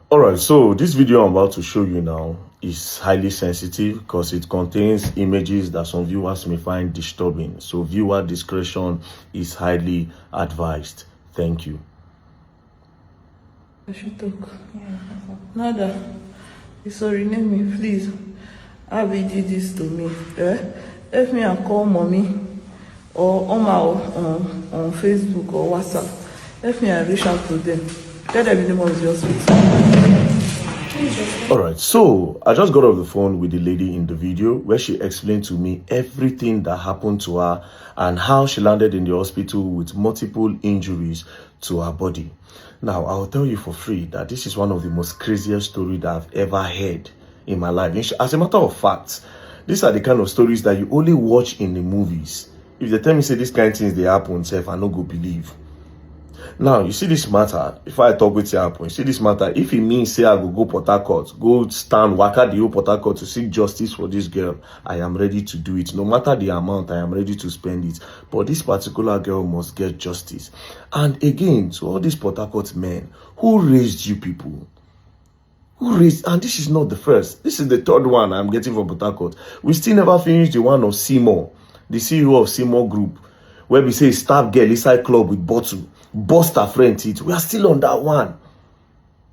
Alright, so this video I'm about to show you now is highly sensitive because it contains images that some viewers may find disturbing. So viewer discretion is highly advised. Thank you. I should talk. Nada. Sorry, name me, please. Abby did this to me. Help me and call mommy or on Facebook or WhatsApp. Help me and reach out to them. Tell them the name of the hospital. Alright, so I just got off the phone with the lady in the video where she explained to me everything that happened to her and how she landed in the hospital with multiple injuries to her body. Now, I'll tell you for free that this is one of the most craziest stories that I've ever heard in my life. As a matter of fact, these are the kind of stories that you only watch in the movies. If they tell me say this kind of things they happen, self, I no go believe. Now, you see this matter, if I talk with you, you see this matter, if it means say I go Port Harcourt, go stand, waka the whole Port Harcourt to seek justice for this girl, I am ready to do it. No matter the amount, I am ready to spend it. But this particular girl must get justice. And again, to all these Port Harcourt men, who raised you people? And this is not the first. This is the third one I'm getting from Port Harcourt. We still never finished the one of Seymour, the CEO of Seymour Group, where we say stab girl inside club with bottle, bust her friend teeth. We are still on that one.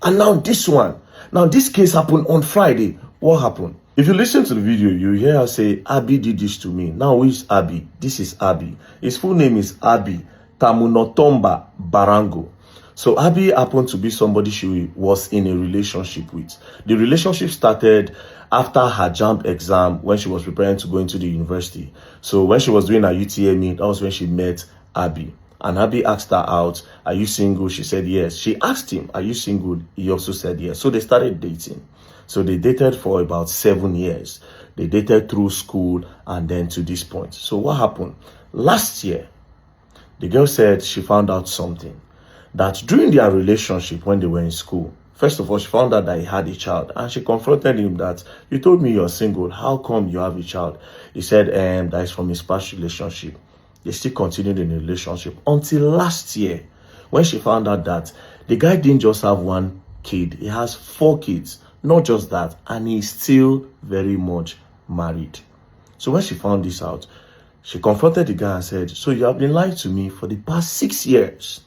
And now this one. Now this case happened on Friday. What happened? If you listen to the video, you hear her say, Abby did this to me. Now who is Abby? This is Abby. His full name is Abby Tamunotomba Barango. So Abby happened to be somebody she was in a relationship with. The relationship started after her JAMB exam when she was preparing to go into the university. So when she was doing her UTME, that was when she met Abby. And Abby asked her out, are you single? She said yes. She asked him, are you single? He also said yes. So they started dating. So they dated for about 7 years. They dated through school and then to this point. So what happened? Last year, the girl said she found out something. That during their relationship when they were in school, first of all, she found out that he had a child. And she confronted him that, you told me you're single. How come you have a child? He said that is from his past relationship. They still continued in a relationship until last year when she found out that the guy didn't just have one kid. He has 4 kids. Not just that. And he's still very much married. So when she found this out, she confronted the guy and said, so you have been lying to me for the past 6 years.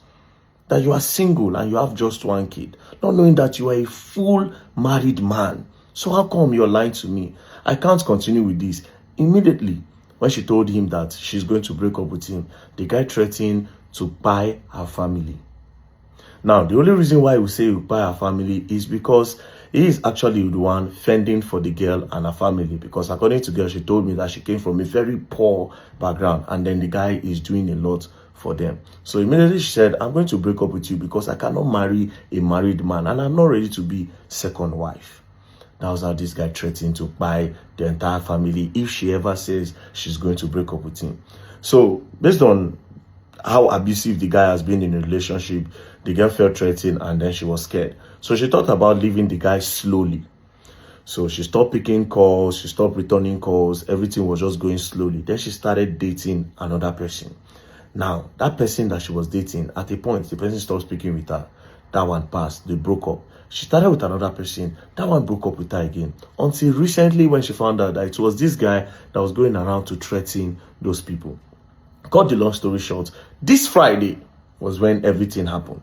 That you are single and you have just 1 kid, not knowing that you are a full married man. So how come you're lying to me? I can't continue with this. Immediately, when she told him that she's going to break up with him, the guy threatened to buy her family. Now, the only reason why we say we buy her family is because he is actually the one fending for the girl and her family. Because according to the girl, she told me that she came from a very poor background and then the guy is doing a lot for them. So immediately she said, I'm going to break up with you because I cannot marry a married man and I'm not ready to be second wife. That was how this guy threatened to buy the entire family if she ever says she's going to break up with him. So based on how abusive the guy has been in a relationship, the girl felt threatened and then she was scared. So she thought about leaving the guy slowly. So she stopped picking calls, she stopped returning calls, everything was just going slowly. Then she started dating another person. Now, that person that she was dating, at a point, the person stopped speaking with her. That one passed. They broke up. She started with another person. That one broke up with her again. Until recently when she found out that it was this guy that was going around to threaten those people. Cut the long story short, this Friday was when everything happened.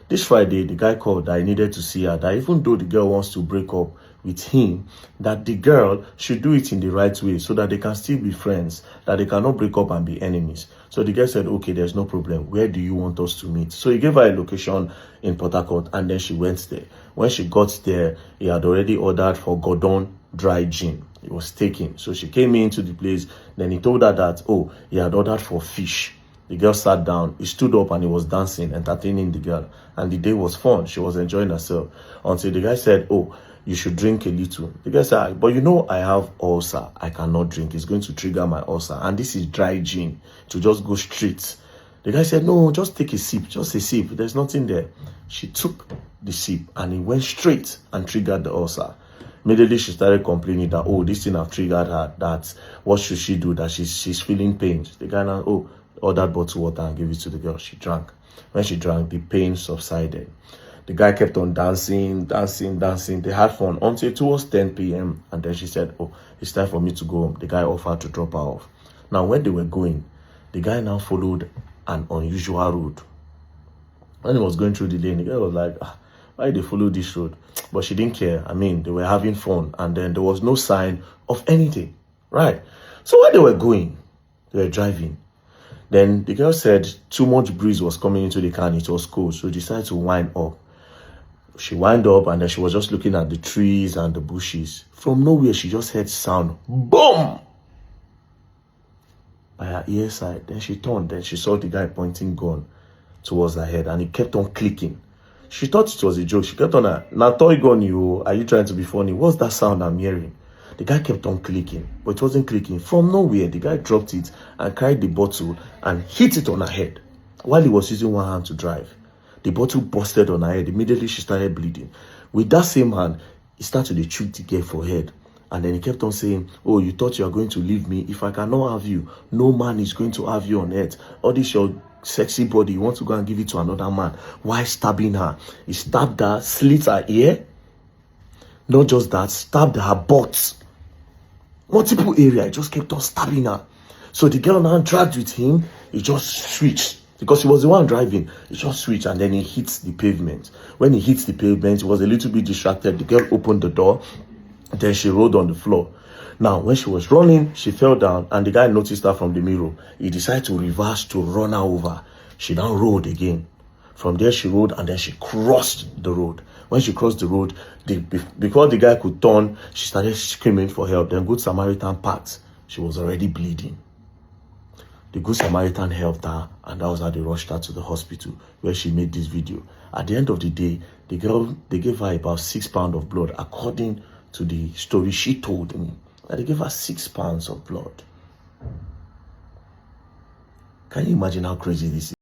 This Friday, the guy called that I needed to see her, that even though the girl wants to break up with him, that the girl should do it in the right way so that they can still be friends, that they cannot break up and be enemies. So the girl said, okay, there's no problem. Where do you want us to meet? So he gave her a location in Port Harcourt and then she went there. When she got there, he had already ordered for Gordon dry gin. It was taken. So she came into the place. Then he told her that, oh, he had ordered for fish. The girl sat down, he stood up and he was dancing, entertaining the girl. And the day was fun. She was enjoying herself. Until the guy said, oh, you should drink a little. The guy said, but you know I have ulcer. I cannot drink. It's going to trigger my ulcer. And this is dry gin. To just go straight. The guy said, no, just take a sip. Just a sip. There's nothing there. She took the sip and it went straight and triggered the ulcer. Immediately she started complaining that, oh, this thing have triggered her. That what should she do? That she's feeling pain. The guy now, ordered bottled water and gave it to the girl. She drank. When she drank, the pain subsided. The guy kept on dancing. They had fun until towards 10 p.m. And then she said, oh, it's time for me to go home. The guy offered to drop her off. Now, when they were going, the guy now followed an unusual road. When he was going through the lane, the guy was like, why did they follow this road? But she didn't care. I mean, they were having fun. And then there was no sign of anything, right? So while they were going, they were driving. Then the girl said too much breeze was coming into the car and it was cold. So she decided to wind up. She wind up and then she was just looking at the trees and the bushes. From nowhere, she just heard sound. Boom! By her ear side. Then she turned. Then she saw the guy pointing gun towards her head and it kept on clicking. She thought it was a joke. She kept on, now toy gun you, are you trying to be funny? What's that sound I'm hearing? The guy kept on clicking, but it wasn't clicking. From nowhere, the guy dropped it and carried the bottle and hit it on her head while he was using one hand to drive. The bottle busted on her head. Immediately, she started bleeding. With that same hand, he started to shoot the girl for head. And then he kept on saying, oh, you thought you are going to leave me? If I cannot have you, no man is going to have you on earth. All this your sexy body, you want to go and give it to another man. Why stabbing her? He stabbed her, slit her ear. Not just that, stabbed her butt. Multiple area, he just kept on stabbing her. So the girl now dragged with him. He just switched. Because he was the one driving. He just switched and then he hit the pavement. When he hit the pavement, he was a little bit distracted. The girl opened the door. Then she rolled on the floor. Now, when she was running, she fell down and the guy noticed her from the mirror. He decided to reverse to run her over. She now rolled again. From there, she rolled and then she crossed the road. When she crossed the road, before the guy could turn, she started screaming for help. Then Good Samaritan packed. She was already bleeding. The Good Samaritan helped her and that was how they rushed her to the hospital where she made this video. At the end of the day, the girl, they gave her about 6 pounds of blood according to the story she told me. That they gave her 6 pounds of blood. Can you imagine how crazy this